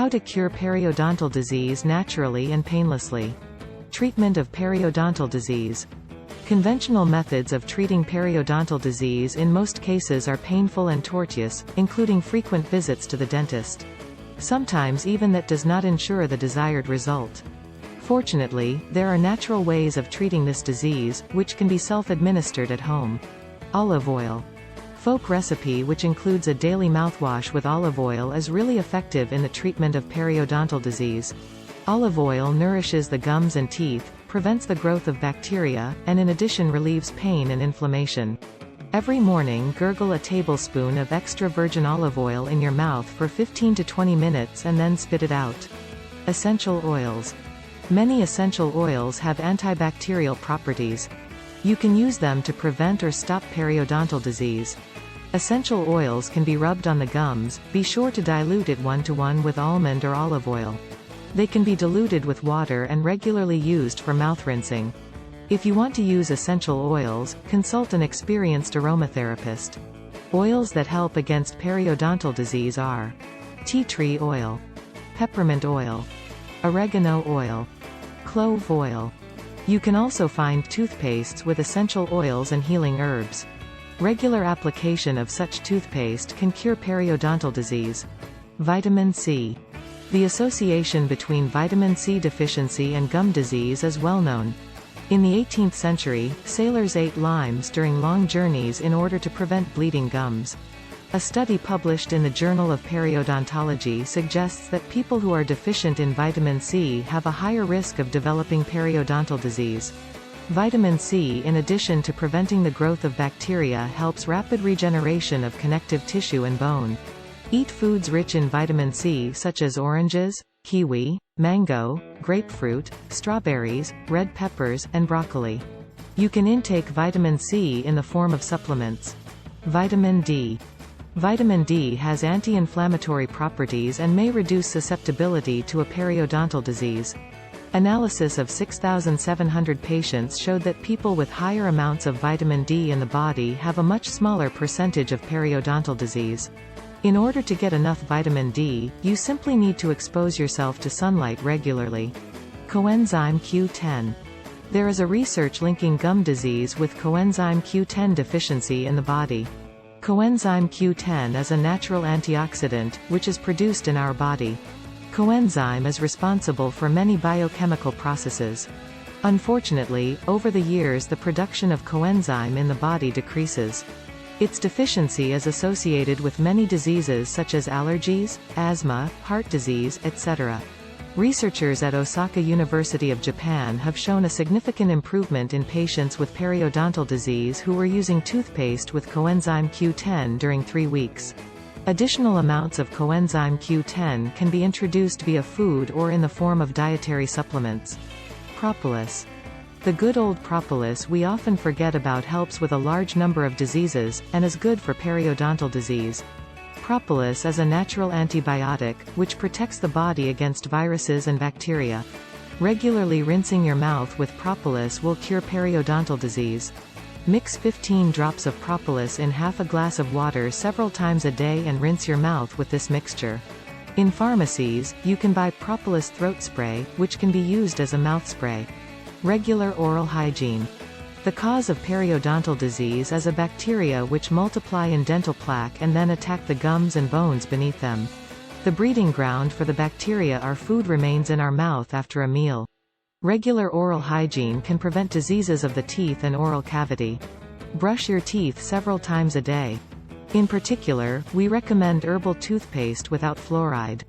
How to cure periodontal disease naturally and painlessly. Treatment of periodontal disease. Conventional methods of treating periodontal disease in most cases are painful and tortuous, including frequent visits to the dentist. Sometimes even that does not ensure the desired result. Fortunately, there are natural ways of treating this disease, which can be self-administered at home. Olive oil. Folk recipe which includes a daily mouthwash with olive oil is really effective in the treatment of periodontal disease. Olive oil nourishes the gums and teeth, prevents the growth of bacteria, and in addition relieves pain and inflammation. Every morning gurgle a tablespoon of extra virgin olive oil in your mouth for 15 to 20 minutes and then spit it out. Essential oils. Many essential oils have antibacterial properties. You can use them to prevent or stop periodontal disease. Essential oils can be rubbed on the gums, be sure to dilute it 1:1 with almond or olive oil. They can be diluted with water and regularly used for mouth rinsing. If you want to use essential oils, consult an experienced aromatherapist. Oils that help against periodontal disease are tea tree oil, peppermint oil, oregano oil, clove oil. You can also find toothpastes with essential oils and healing herbs. Regular application of such toothpaste can cure periodontal disease. Vitamin C. The association between vitamin C deficiency and gum disease is well known. In the 18th century, sailors ate limes during long journeys in order to prevent bleeding gums. A study published in the Journal of Periodontology suggests that people who are deficient in vitamin C have a higher risk of developing periodontal disease. Vitamin C, in addition to preventing the growth of bacteria, helps rapid regeneration of connective tissue and bone. Eat foods rich in vitamin C such as oranges, kiwi, mango, grapefruit, strawberries, red peppers, and broccoli. You can intake vitamin C in the form of supplements. Vitamin D. Vitamin D has anti-inflammatory properties and may reduce susceptibility to a periodontal disease. Analysis of 6,700 patients showed that people with higher amounts of vitamin D in the body have a much smaller percentage of periodontal disease. In order to get enough vitamin D, you simply need to expose yourself to sunlight regularly. Coenzyme Q10. There is a research linking gum disease with coenzyme Q10 deficiency in the body. Coenzyme Q10 is a natural antioxidant, which is produced in our body. Coenzyme is responsible for many biochemical processes. Unfortunately, over the years the production of coenzyme in the body decreases. Its deficiency is associated with many diseases such as allergies, asthma, heart disease, etc. Researchers at Osaka University of Japan have shown a significant improvement in patients with periodontal disease who were using toothpaste with coenzyme Q10 during 3 weeks. Additional amounts of coenzyme Q10 can be introduced via food or in the form of dietary supplements. Propolis. The good old propolis we often forget about helps with a large number of diseases, and is good for periodontal disease. Propolis is a natural antibiotic, which protects the body against viruses and bacteria. Regularly rinsing your mouth with propolis will cure periodontal disease. Mix 15 drops of propolis in half a glass of water several times a day and rinse your mouth with this mixture. In pharmacies, you can buy propolis throat spray, which can be used as a mouth spray. Regular oral hygiene. The cause of periodontal disease is a bacteria which multiply in dental plaque and then attack the gums and bones beneath them. The breeding ground for the bacteria are food remains in our mouth after a meal. Regular oral hygiene can prevent diseases of the teeth and oral cavity. Brush your teeth several times a day. In particular, we recommend herbal toothpaste without fluoride.